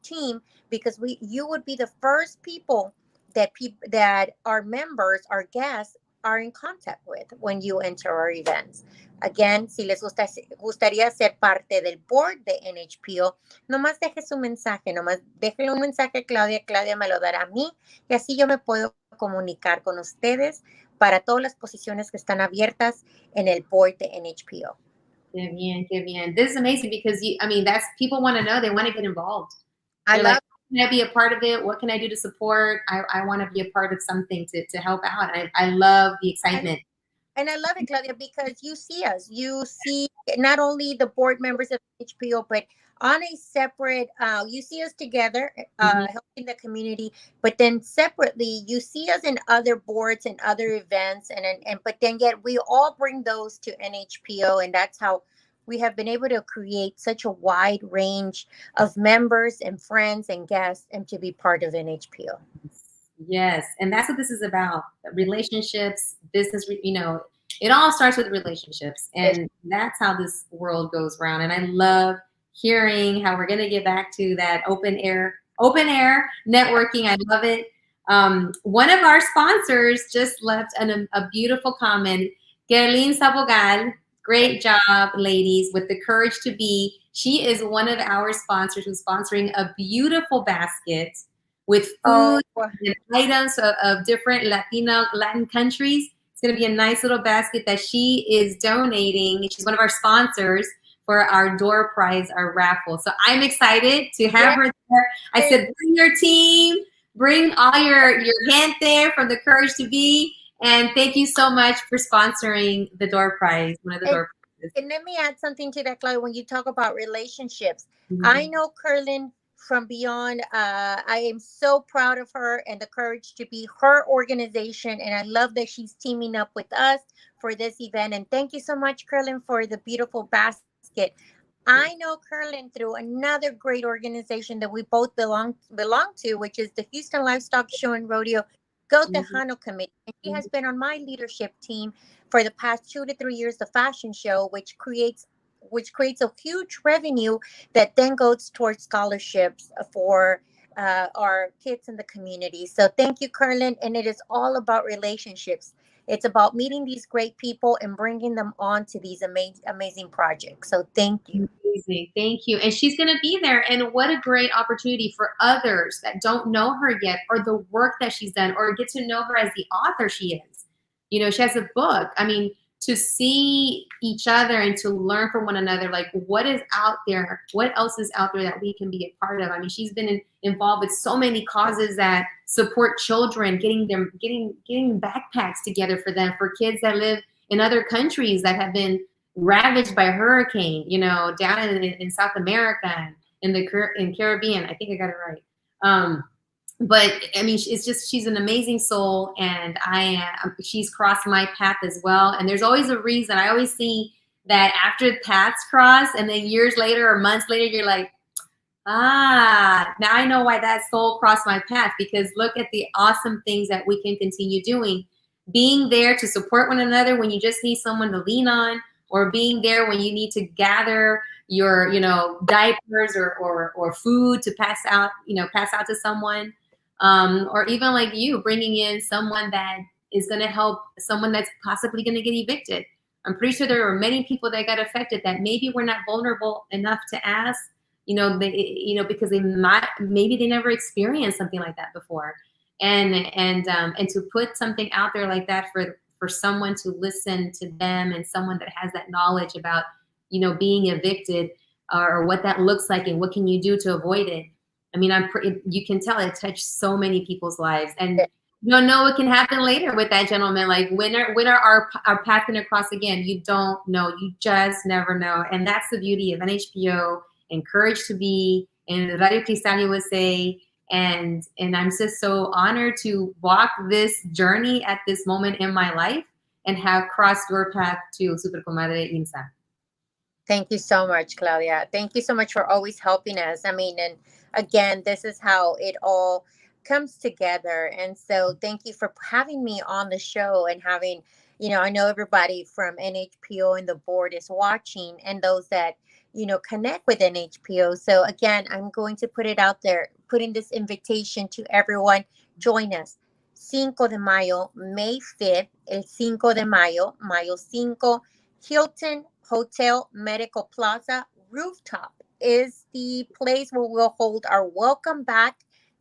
team, because you would be the first people that our members, our guests, are in contact with when you enter our events. Again, si les gustaría ser parte del board de NHPO, nomás deje su mensaje, nomás déjele un mensaje a Claudia, Claudia me lo dará a mí y así yo me puedo comunicar con ustedes para todas las posiciones que están abiertas en el board de NHPO. Qué bien, qué bien. This is amazing because that's people want to know, they want to get involved. I love can I be a part of it? What can I do to support? I want to be a part of something to help out. I love the excitement. And I love it, Claudia, because you see us. You see not only the board members of HPO, but on a separate, you see us together helping the community, but then separately, you see us in other boards and other events, but then yet we all bring those to NHPO, and that's how we have been able to create such a wide range of members and friends and guests and to be part of NHPO. Yes, and that's what this is about. Relationships, business, it all starts with relationships. And that's how this world goes around. And I love hearing how we're going to get back to that open air networking. I love it. One of our sponsors just left a beautiful comment. Gerlin Sabogal, great job, ladies, with the courage to be. She is one of our sponsors who's sponsoring a beautiful basket with food and items of different Latin countries. It's going to be a nice little basket that she is donating. She's one of our sponsors for our door prize, our raffle. So I'm excited to have her there. I said, bring your team, bring all your gente from the Courage to Be. And thank you so much for sponsoring the door prize, one of the door prizes. And let me add something to that, Claudia. When you talk about relationships, I know Curlin from beyond. I am so proud of her and the Courage to Be, her organization. And I love that she's teaming up with us for this event. And thank you so much, Curlin, for the beautiful basket. I know Curlin through another great organization that we both belong to, which is the Houston Livestock Show and Rodeo Go Tejano Committee. And she has been on my leadership team for the past 2 to 3 years, the fashion show, which creates a huge revenue that then goes towards scholarships for our kids in the community. So thank you, Curlin. And it is all about relationships. It's about meeting these great people and bringing them on to these amazing projects. So thank you. Amazing. Thank you. And she's going to be there. And what a great opportunity for others that don't know her yet, or the work that she's done, or get to know her as the author she is. You know, she has a book. I mean, to see each other and to learn from one another, like what is out there, what else is out there that we can be a part of. I mean, she's been involved with so many causes that support children, getting backpacks together for them, for kids that live in other countries that have been ravaged by hurricane, you know, down in South America and in Caribbean. I think I got it right. But I mean, she's an amazing soul, and she's crossed my path as well. And there's always a reason. I always see that after paths cross, and then years later or months later, you're like, now I know why that soul crossed my path, because look at the awesome things that we can continue doing. Being there to support one another when you just need someone to lean on, or being there when you need to gather your, diapers or food to pass out to someone. Or even like you bringing in someone that is going to help someone that's possibly going to get evicted. I'm pretty sure there are many people that got affected that maybe we're not vulnerable enough to ask, because maybe they never experienced something like that before. And to put something out there like that for someone to listen to them, and someone that has that knowledge about, being evicted or what that looks like and what can you do to avoid it. I mean, you can tell it touched so many people's lives, and you don't know what can happen later with that gentleman. Like when are our path going to cross again? You don't know. You just never know. And that's the beauty of NHPO and Courage to Be and Radio Cristal USA. And I'm just so honored to walk this journey at this moment in my life and have crossed your path to Super Comadre ILSA. Thank you so much, Claudia. Thank you so much for always helping us. I mean, and again, this is how it all comes together. And so thank you for having me on the show and having, I know everybody from NHPO and the board is watching, and those that, connect with NHPO. So again, I'm going to put it out there, putting this invitation to everyone. Join us. 5 de Mayo, May 5th, el 5 de Mayo, Mayo 5, Hilton Hotel Medical Plaza Rooftop is the place where we'll hold our Welcome Back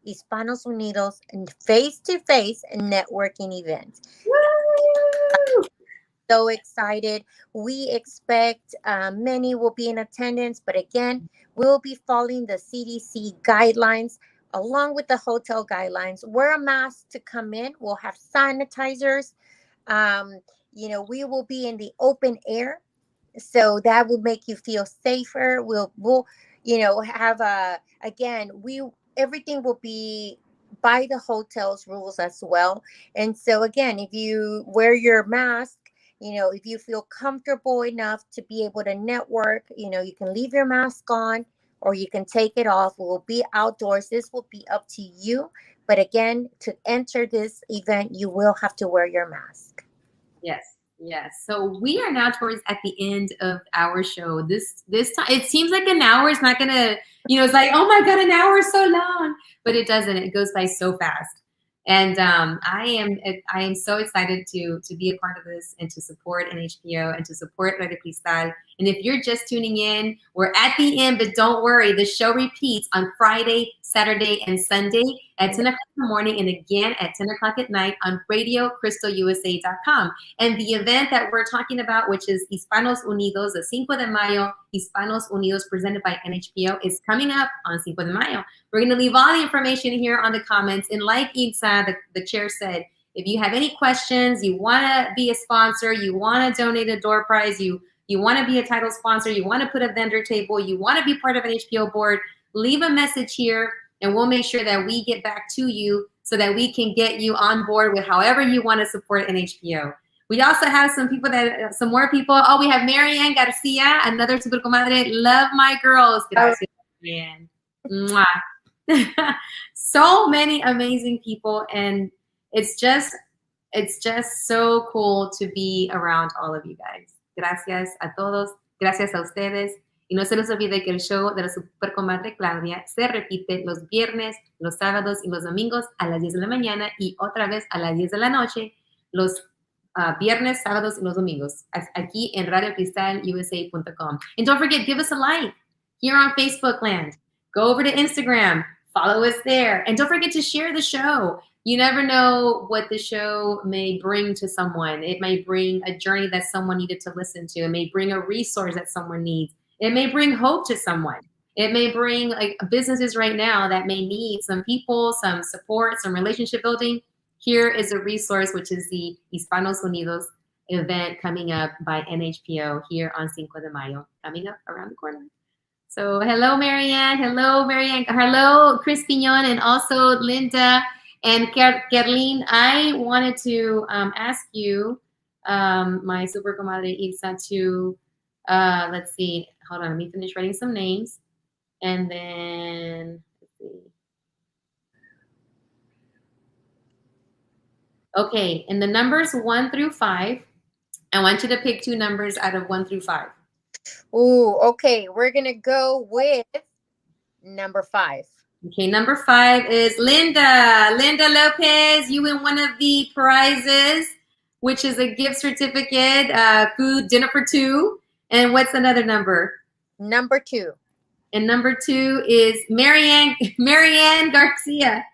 Hispanos Unidos and face-to-face networking event. Woo! So excited. We expect many will be in attendance, but again, we'll be following the CDC guidelines along with the hotel guidelines. Wear a mask to come in. We'll have sanitizers. We will be in the open air, so that will make you feel safer. We'll have everything will be by the hotel's rules as well. And so again, if you wear your mask, if you feel comfortable enough to be able to network, you can leave your mask on or you can take it off. We'll be outdoors. This will be up to you. But again, to enter this event, you will have to wear your mask. Yes. Yes. So we are now at the end of our show. This time, it seems like an hour is not going to, it's like, oh my God, an hour is so long, but it doesn't. It goes by so fast. And I am so excited to be a part of this and to support NHPO and to support Radio Cristal. And if you're just tuning in, we're at the end, but don't worry. The show repeats on Friday, Saturday, and Sunday. at 10 o'clock in the morning and again at 10 o'clock at night on radiocrystalusa.com. And the event that we're talking about, which is Hispanos Unidos, the 5 de Mayo, Hispanos Unidos presented by NHPO, is coming up on 5 de Mayo. We're going to leave all the information here on the comments. And like ILSA, the chair said, if you have any questions, you want to be a sponsor, you want to donate a door prize, you want to be a title sponsor, you want to put a vendor table, you want to be part of an HPO board, leave a message here and we'll make sure that we get back to you so that we can get you on board with however you want to support an HPO. We also have some more people. Oh, we have Marianne Garcia, another super comadre. Love my girls. Gracias, Marianne. Mwah. So many amazing people, and it's just so cool to be around all of you guys. Gracias a todos, gracias a ustedes. Y no se les olvide que el show de la super comadre Claudia se repite los viernes, los sábados y los domingos a las 10 de la mañana y otra vez a las 10 de la noche, los viernes, sábados y los domingos, aquí en radiocrystalusa.com. And don't forget, give us a like here on Facebook land. Go over to Instagram, follow us there. And don't forget to share the show. You never know what the show may bring to someone. It may bring a journey that someone needed to listen to. It may bring a resource that someone needs. It may bring hope to someone. It may bring businesses right now that may need some people, some support, some relationship building. Here is a resource, which is the Hispanos Unidos event coming up by NHPO here on 5 de Mayo, coming up around the corner. So hello, Marianne. Hello, Marianne. Hello, Chris Piñon, and also Linda and Kerlin. I wanted to ask you, my super comadre Ilsa, to, let's see, hold on, let me finish writing some names. And then, let's see. Okay, in the numbers 1 through 5, I want you to pick 2 numbers out of 1 through 5. Ooh, okay. We're going to go with number 5. Okay, number 5 is Linda. Linda Lopez, you win one of the prizes, which is a gift certificate, food, dinner for 2. And what's another number? Number 2. And number 2 is Marianne Garcia.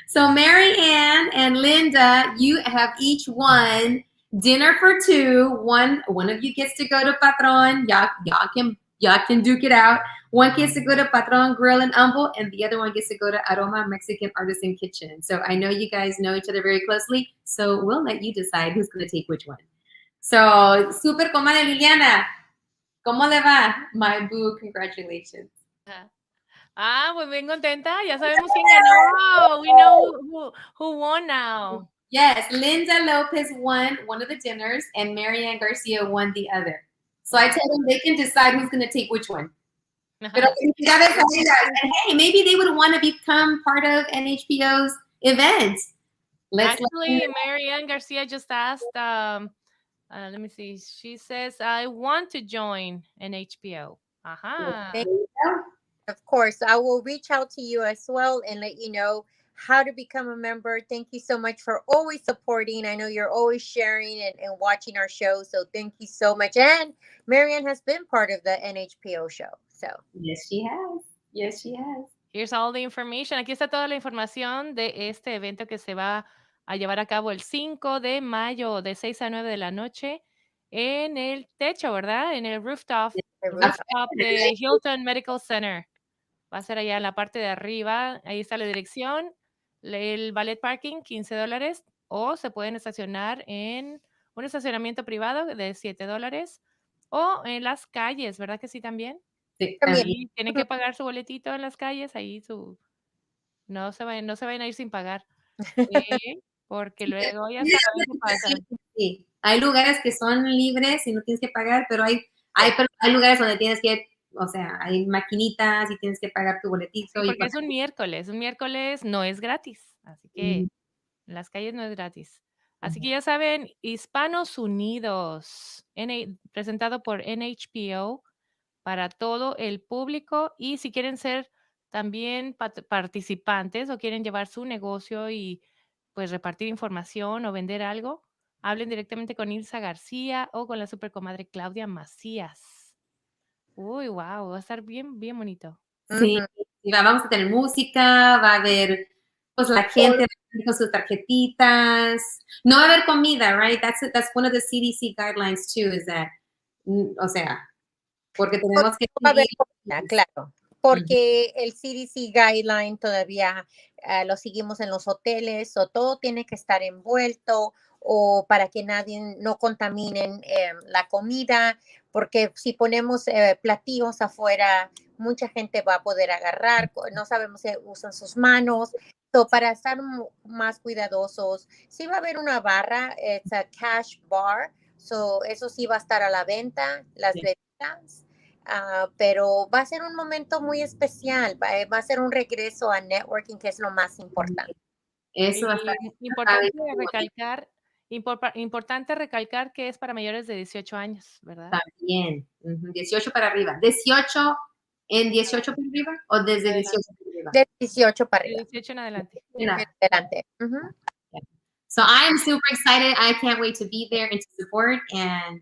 So Marianne and Linda, you have each won dinner for 2. One of you gets to go to Patron. Y'all can duke it out. One gets to go to Patron Grill and Humble, and the other one gets to go to Aroma Mexican Artisan Kitchen. So I know you guys know each other very closely, so we'll let you decide who's going to take which one. So, super comadre Liliana, ¿cómo le va? My boo, congratulations. Pues bien contenta. Ya sabemos quién ganó. We know who won now. Yes, Linda Lopez won one of the dinners, and Marianne Garcia won the other. So I told them they can decide who's going to take which one. Pero and hey, maybe they would want to become part of NHPO's event. Actually, Marianne Garcia just asked, let me see. She says, I want to join NHPO. Of course, I will reach out to you as well and let you know how to become a member. Thank you so much for always supporting. I know you're always sharing and watching our show, so thank you so much. And Marianne has been part of the NHPO show. So yes, she has. Yes, she has. Here's all the information. Aquí está toda la información de este evento que se va a llevar a cabo el 5 de mayo de 6 a 9 de la noche en el techo, ¿verdad? En el rooftop de Hilton Medical Center. Va a ser allá en la parte de arriba. Ahí está la dirección. El ballet parking, $15. O se pueden estacionar en un estacionamiento privado de $7. O en las calles, ¿verdad que sí también? Sí, también. Tienen que pagar su boletito en las calles. Ahí no se vayan a ir sin pagar. Porque luego ya saben qué pasa. Sí, hay lugares que son libres y no tienes que pagar, pero hay lugares donde tienes que, o sea, hay maquinitas y tienes que pagar tu boletito. Sí, porque es un miércoles no es gratis, así que en las calles no es gratis. Así que ya saben, Hispanos Unidos, presentado por NHPO para todo el público, y si quieren ser también participantes o quieren llevar su negocio y pues repartir información o vender algo, hablen directamente con ILSA García o con la supercomadre Claudia Macias. Uy, wow, va a estar bien, bien bonito. Sí, vamos a tener música, va a haber Pues la gente con sus tarjetitas. No va a haber comida, right? That's one of the CDC guidelines too, is that, o sea, porque tenemos que Va a haber seguir. comida, claro, porque el CDC guideline todavía lo seguimos en los hoteles, o todo tiene que estar envuelto o para que nadie no contaminen la comida, porque si ponemos platillos afuera, mucha gente va a poder agarrar, no sabemos si usan sus manos. So, para estar más cuidadosos, sí va a haber una barra, it's a cash bar, so eso sí va a estar a la venta, las bebidas. Pero va a ser un momento muy especial, va a ser un regreso a networking, que es lo más importante. Eso va a estar Importante recalcar que es para mayores de 18 años, ¿verdad? también. 18 para arriba. ¿18 en 18 para arriba o desde 18 para arriba? De 18 para De arriba. 18 en adelante. Adelante. So I'm super excited. I can't wait to be there and to support. And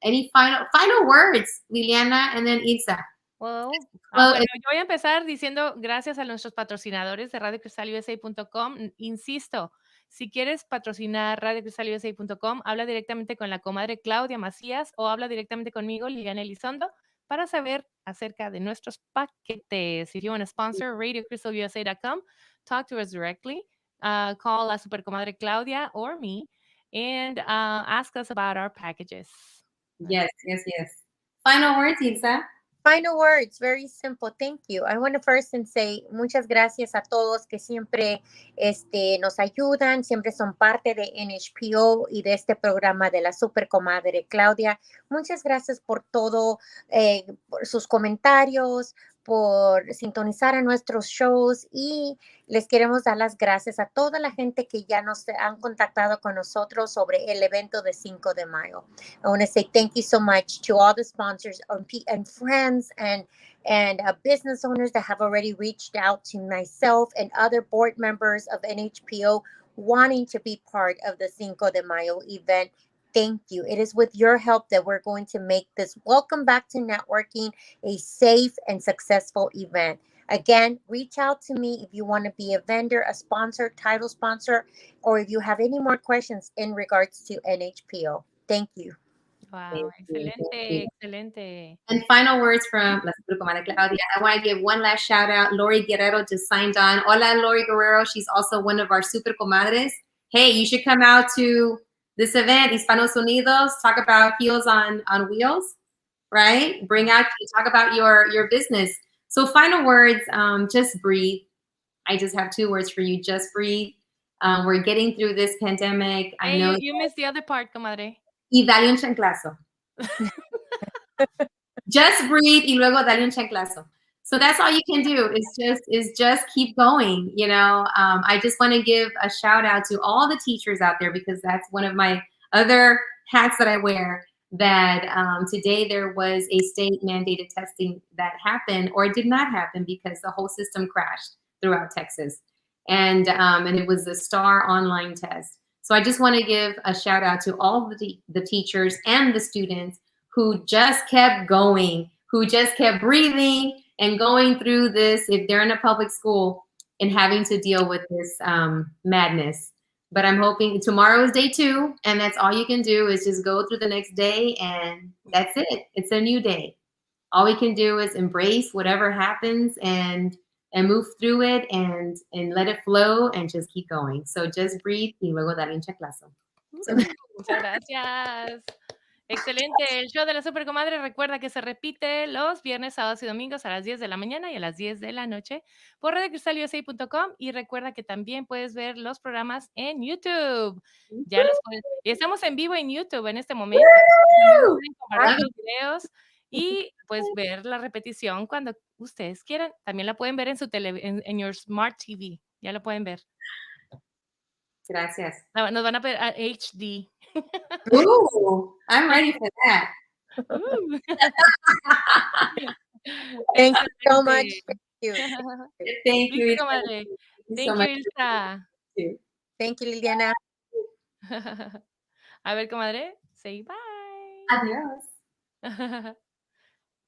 any final words, Liliana, and then ILSA. Well, bueno, yo voy a empezar diciendo gracias a nuestros patrocinadores de radiocristalusa.com. Insisto, si quieres patrocinar radiocristalusa.com, habla directamente con la comadre Claudia Macías o habla directamente conmigo, Liliana Elizondo, para saber acerca de nuestros paquetes. If you want to sponsor radiocristalusa.com, talk to us directly. Call a super comadre Claudia or me and ask us about our packages. Yes. Final words, Ilsa. Final words, very simple. Thank you. I want to first say muchas gracias a todos que siempre nos ayudan, siempre son parte de NHPO y de este programa de la Super Comadre Claudia. Muchas gracias por todo, por sus comentarios, por sintonizar a nuestros shows, y les queremos dar las gracias a toda la gente que ya nos han contactado con nosotros sobre el evento de 5 de mayo. I want to say thank you so much to all the sponsors and friends and business owners that have already reached out to myself and other board members of NHPO wanting to be part of the 5 de mayo event. Thank you. It is with your help that we're going to make this Welcome Back to Networking a safe and successful event. Again, reach out to me if you want to be a vendor, a sponsor, title sponsor, or if you have any more questions in regards to NHPO. Thank you. Wow, excelente. And final words from La Super Comadre Claudia. I want to give one last shout out. Lori Guerrero just signed on. Hola, Lori Guerrero. She's also one of our Super Comadres. Hey, you should come out to this event, Hispanos Unidos, talk about Heels on Wheels, right? Talk about your business. So final words, just breathe. I just have 2 words for you. Just breathe. We're getting through this pandemic. I know you missed the other part, comadre. Y dale un chanclazo. Just breathe y luego dale un chanclazo. So that's all you can do is just keep going. You know, I just want to give a shout out to all the teachers out there, because that's one of my other hats that I wear. That today there was a state mandated testing that happened, or it did not happen, because the whole system crashed throughout Texas, and it was the STAR online test. So I just want to give a shout out to all the teachers and the students who just kept going, who just kept breathing and going through this, if they're in a public school, and having to deal with this madness. But I'm hoping tomorrow is day 2, and that's all you can do is just go through the next day, and that's it. It's a new day. All we can do is embrace whatever happens and move through it and let it flow and just keep going. So just breathe y luego dale un chanclazo. Muchas gracias. Excelente. El show de la Super Comadre, recuerda que se repite los viernes, sábados y domingos a las 10 de la mañana y a las 10 de la noche por radiocristalusa.com, y recuerda que también puedes ver los programas en YouTube. Y estamos en vivo en YouTube en este momento. Pueden compartir los videos y pues ver la repetición cuando ustedes quieran. También la pueden ver en su en your Smart TV. Ya lo pueden ver. Gracias. Nos van a ver a HD. Ooh, I'm ready for that. Thank you so much. Thank you. Comadre. Thank you, Ilsa. Thank you, Liliana. A ver, comadre. Say bye. Adiós.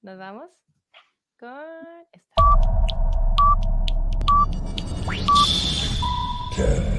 Nos vamos con esta. Podcast.